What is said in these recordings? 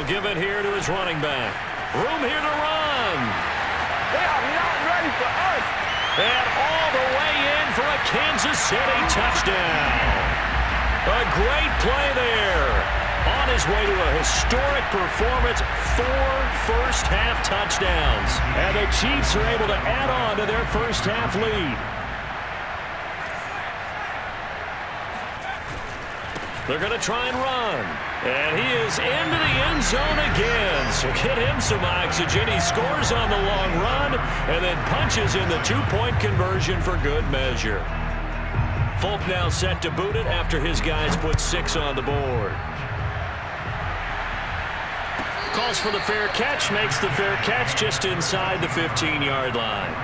He'll give it here to his running back. Room here to run. They are not ready for us. And all the way in for a Kansas City touchdown. A great play there. On his way to a historic performance, 4 first-half touchdowns. And the Chiefs are able to add on to their first-half lead. They're going to try and run. And he is into the end zone again. So get him some oxygen. He scores on the long run and then punches in the 2-point conversion for good measure. Folk now set to boot it after his guys put 6 on the board. Calls for the fair catch, makes the fair catch just inside the 15-yard line.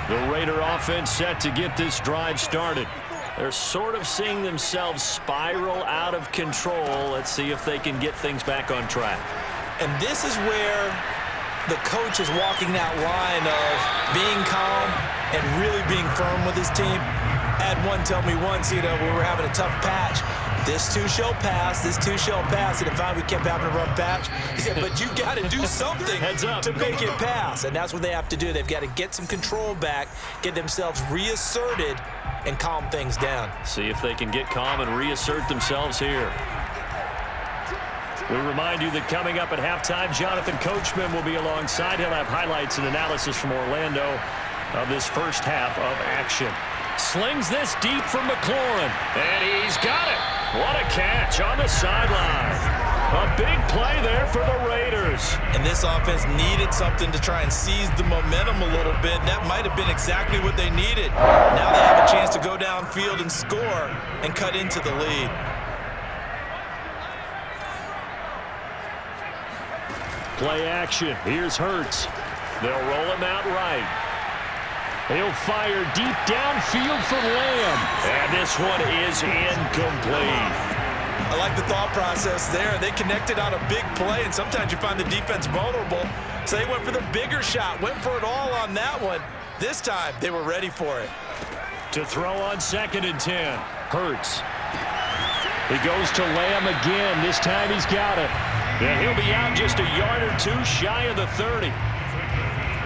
The Raider offense set to get this drive started. They're sort of seeing themselves spiral out of control. Let's see if they can get things back on track. And this is where the coach is walking that line of being calm and really being firm with his team. I had one tell me once, we were having a tough patch. This too shall pass, this too shall pass. And in fact, we kept having a rough patch. He said, but you got to do something to make it pass. And that's what they have to do. They've got to get some control back, get themselves reasserted, and calm things down. See if they can get calm and reassert themselves here. We remind you that coming up at halftime, Jonathan Coachman will be alongside. He'll have highlights and analysis from Orlando of this first half of action. Slings this deep from McLaurin, and he's got it. What a catch on the sideline. A big play there for the Raiders. And this offense needed something to try and seize the momentum a little bit. And that might have been exactly what they needed. Now they have a chance to go downfield and score and cut into the lead. Play action. Here's Hurts. They'll roll him out right. He'll fire deep downfield for Lamb. And this one is incomplete. I like the thought process there. They connected on a big play, and sometimes you find the defense vulnerable. So they went for the bigger shot, went for it all on that one. This time, they were ready for it. To throw on 2nd and 10. Hurts. He goes to Lamb again. This time he's got it. And he'll be out just a yard or two shy of the 30.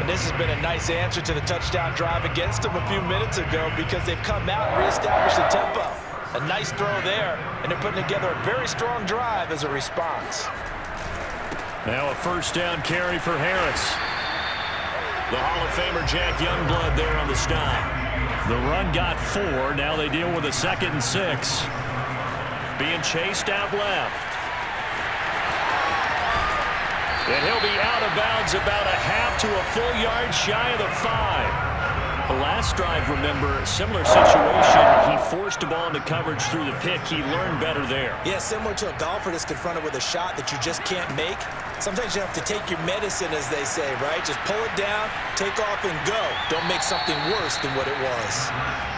And this has been a nice answer to the touchdown drive against them a few minutes ago because they've come out and reestablished the tempo. A nice throw there, and they're putting together a very strong drive as a response. Now a first down carry for Harris. The Hall of Famer Jack Youngblood there on the stop. The run got 4. Now they deal with a 2nd and 6. Being chased out left. And he'll be out of bounds about a half to a full yard shy of the 5. The last drive, remember, similar situation. He forced a ball into coverage through the pick. He learned better there. Yeah, similar to a golfer that's confronted with a shot that you just can't make. Sometimes you have to take your medicine, as they say, right? Just pull it down, take off, and go. Don't make something worse than what it was.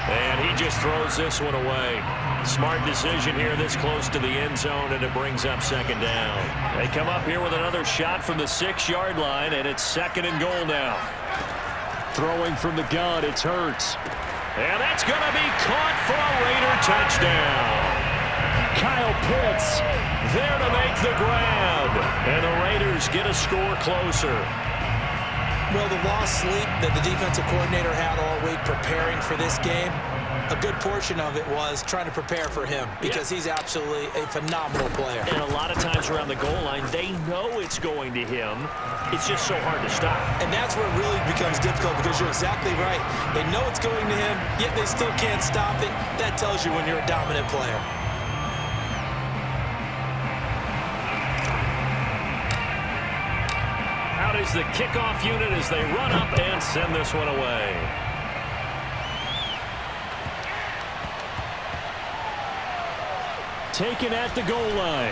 And he just throws this one away. Smart decision here this close to the end zone, and it brings up 2nd down. They come up here with another shot from the 6-yard line, and it's 2nd and goal now. Throwing from the gun, it's Hurts. And that's going to be caught for a Raider touchdown. Kyle Pitts there to make the grab. And the Raiders get a score closer. Well, the lost sleep that the defensive coordinator had all week preparing for this game, a good portion of it was trying to prepare for him because he's absolutely a phenomenal player. And a lot of times around the goal line, they know it's going to him. It's just so hard to stop. And that's where it really becomes difficult because you're exactly right. They know it's going to him, yet they still can't stop it. That tells you when you're a dominant player. Out is the kickoff unit as they run up and send this one away. Taken at the goal line.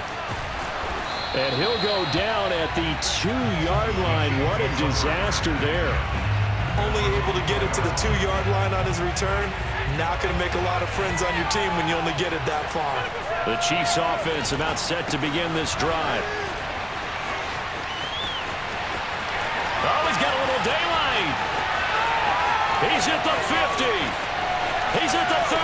And he'll go down at the 2-yard line. What a disaster there. Only able to get it to the 2-yard line on his return. Not going to make a lot of friends on your team when you only get it that far. The Chiefs offense about set to begin this drive. Oh, he's got a little daylight. He's at the 50. He's at the 30.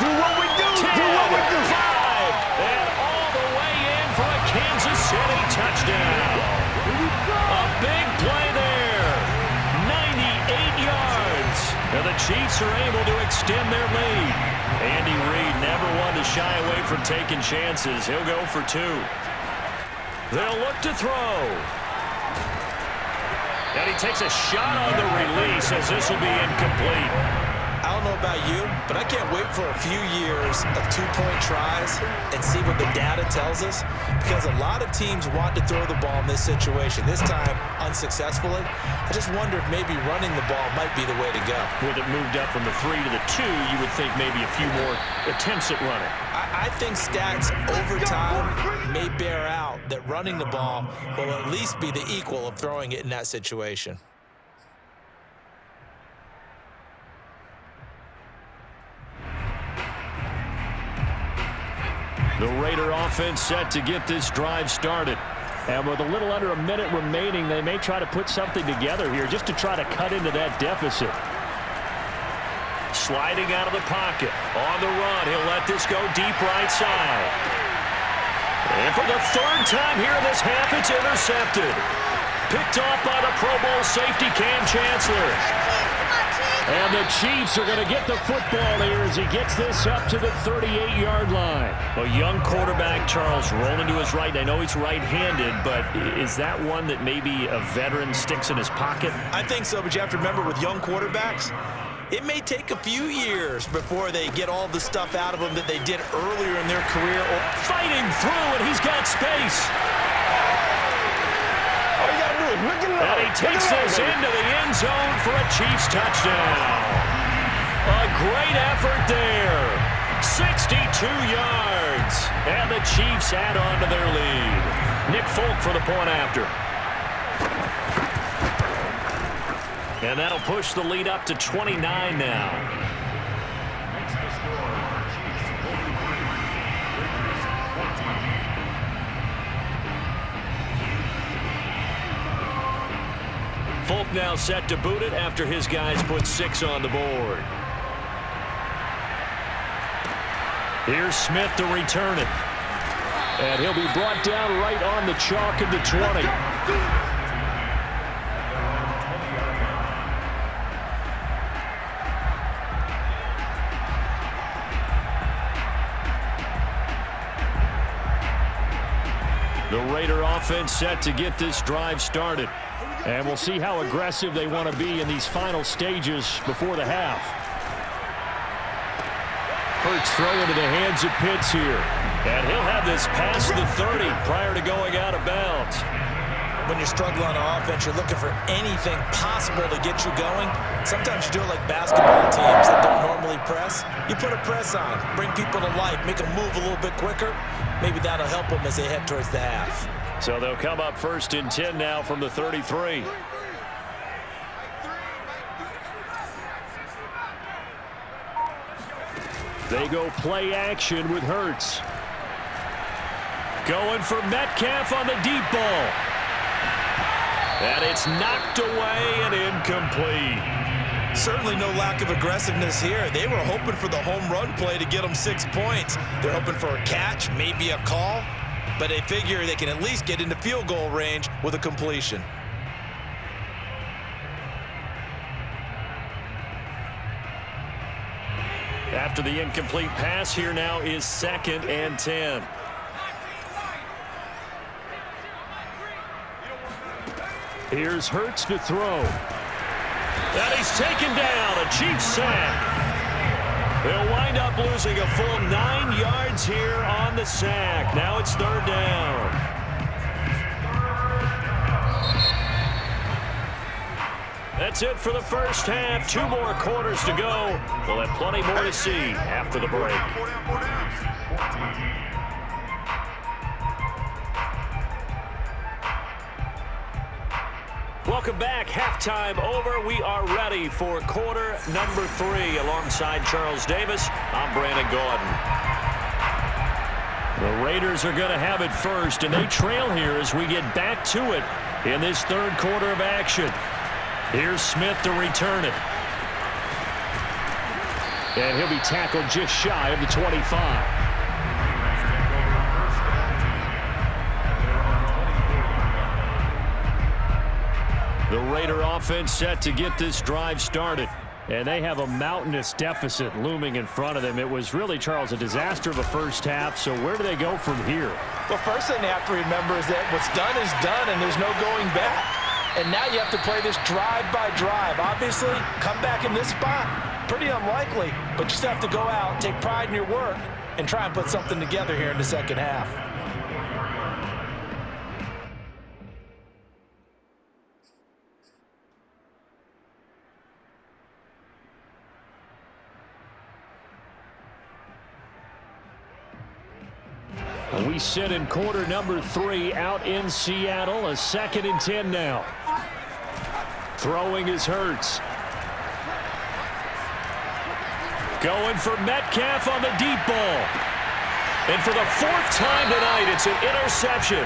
Do what we do. 10, Do what we do. 5, and all the way in for a Kansas City touchdown. A big play there. 98 yards. And the Chiefs are able to extend their lead. Andy Reid never one to shy away from taking chances. He'll go for 2. They'll look to throw. And he takes a shot on the release as this will be incomplete. I don't know about you, but I can't wait for a few years of two-point tries and see what the data tells us, because a lot of teams want to throw the ball in this situation, this time unsuccessfully. I just wonder if maybe running the ball might be the way to go. With it moved up from the 3 to the 2, you would think maybe a few more attempts at running. I think stats over time may bear out that running the ball will at least be the equal of throwing it in that situation. The Raider offense set to get this drive started. And with a little under a minute remaining, they may try to put something together here just to try to cut into that deficit. Sliding out of the pocket. On the run, he'll let this go deep right side. And for the 3rd time here in this half, it's intercepted. Picked off by the Pro Bowl safety Cam Chancellor. And the Chiefs are going to get the football here as he gets this up to the 38-yard line. A young quarterback, Charles, rolling to his right. I know he's right-handed, but is that one that maybe a veteran sticks in his pocket? I think so, but you have to remember with young quarterbacks, it may take a few years before they get all the stuff out of them that they did earlier in their career. Fighting through, and he's got space. And he takes this into the end zone for a Chiefs touchdown. A great effort there. 62 yards. And the Chiefs add on to their lead. Nick Folk for the point after. And that'll push the lead up to 29 now. Folk now set to boot it after his guys put 6 on the board. Here's Smith to return it. And he'll be brought down right on the chalk at the 20. The Raider offense set to get this drive started. And we'll see how aggressive they want to be in these final stages before the half. Hurts throw into the hands of Pitts here. And he'll have this past the 30 prior to going out of bounds. When you're struggling on offense, you're looking for anything possible to get you going. Sometimes you do it like basketball teams that don't normally press. You put a press on, bring people to life, make them move a little bit quicker. Maybe that'll help them as they head towards the half. So they'll come up 1st and 10 now from the 33. They go play action with Hurts. Going for Metcalf on the deep ball. And it's knocked away and incomplete. Certainly no lack of aggressiveness here. They were hoping for the home run play to get them 6 points. They're hoping for a catch, maybe a call. But they figure they can at least get into field goal range with a completion. After the incomplete pass, here now is 2nd and 10. Here's Hurts to throw. And he's taken down. A Chiefs sack. They'll wind up losing a full 9 yards here on the sack. Now it's 3rd down. That's it for the first half. 2 more quarters to go. We'll have plenty more to see after the break. Welcome back. Halftime over. We are ready for quarter number 3. Alongside Charles Davis, I'm Brandon Gordon. The Raiders are going to have it first, and they trail here as we get back to it in this 3rd quarter of action. Here's Smith to return it. And he'll be tackled just shy of the 25. The Raider offense set to get this drive started. And they have a mountainous deficit looming in front of them. It was really, Charles, a disaster of a first half. So where do they go from here? Well, first thing they have to remember is that what's done is done, and there's no going back. And now you have to play this drive by drive. Obviously, come back in this spot, pretty unlikely. But you still have to go out, take pride in your work, and try and put something together here in the second half. We sit in quarter number 3 out in Seattle. A 2nd and 10 now. Throwing is Hurts. Going for Metcalf on the deep ball. And for the 4th time tonight, it's an interception.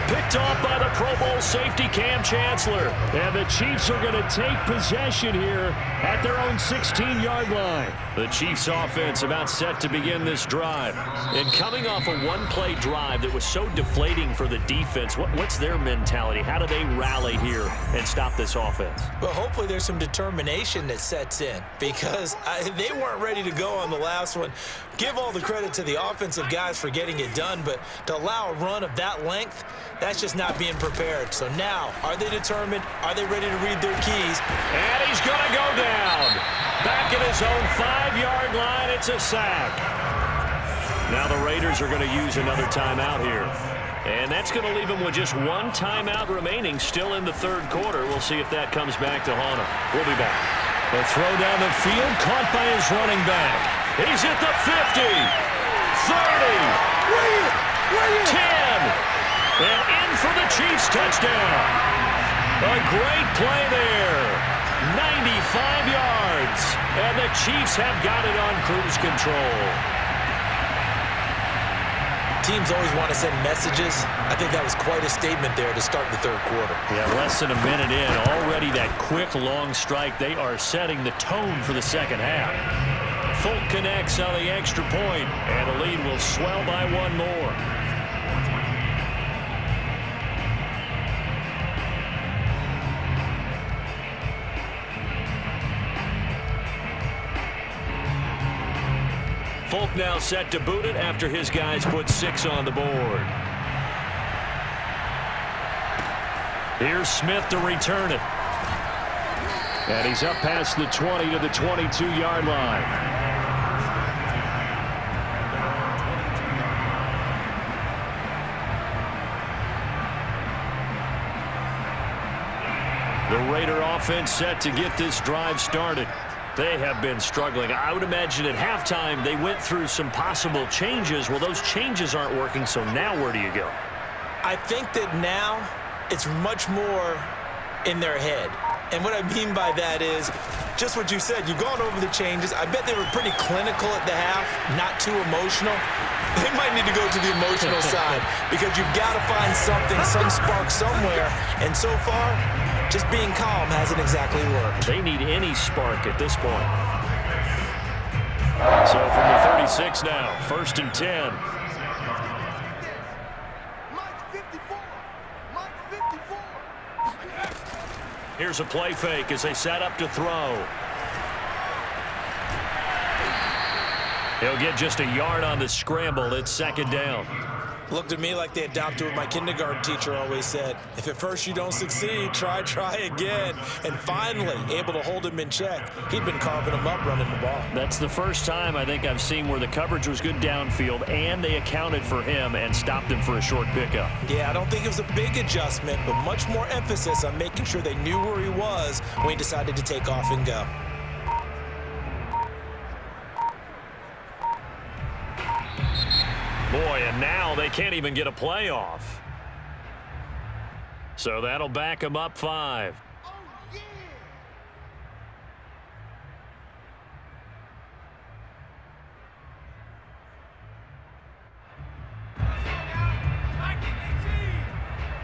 Picked off by the Pro Bowl safety Cam Chancellor. And the Chiefs are going to take possession here at their own 16-yard line. The Chiefs offense about set to begin this drive. And coming off a one-play drive that was so deflating for the defense, what's their mentality? How do they rally here and stop this offense? Well, hopefully there's some determination that sets in because they weren't ready to go on the last one. Give all the credit to the offensive guys for getting it done, but to allow a run of that length, that's just not being prepared. So now, are they determined? Are they ready to read their keys? And he's going to go down. Back at his own 5-yard line, it's a sack. Now the Raiders are going to use another timeout here. And that's going to leave them with just one timeout remaining still in the third quarter. We'll see if that comes back to haunt them. We'll be back. The throw down the field, caught by his running back. He's at the 50, 30, 10. And in for the Chiefs touchdown. A great play there. 95 yards. And the Chiefs have got it on cruise control. Teams always want to send messages. I think that was quite a statement there to start the third quarter. Yeah, less than a minute in. Already that quick, long strike. They are setting the tone for the second half. Folk connects on the extra point, and the lead will swell by one more. Folk now set to boot it after his guys put 6 on the board. Here's Smith to return it. And he's up past the 20 to the 22-yard line. The Raider offense set to get this drive started. They have been struggling. I would imagine at halftime they went through some possible changes. Well, those changes aren't working, so now where do you go? I think that now it's much more in their head. And what I mean by that is just what you said. You've gone over the changes. I bet they were pretty clinical at the half, not too emotional. They might need to go to the emotional side because you've got to find something, some spark somewhere. And so far, just being calm hasn't exactly worked. They need any spark at this point. So from the 36 now, 1st and 10. Here's a play fake as they set up to throw. He'll get just a yard on the scramble. It's 2nd down. Looked at me like they adopted what my kindergarten teacher always said. If at first you don't succeed, try again. And finally, able to hold him in check. He'd been carving him up running the ball. That's the first time I think I've seen where the coverage was good downfield and they accounted for him and stopped him for a short pickup. Yeah, I don't think it was a big adjustment, but much more emphasis on making sure they knew where he was when he decided to take off and go. Boy, and now they can't even get a playoff. So that'll back them up 5.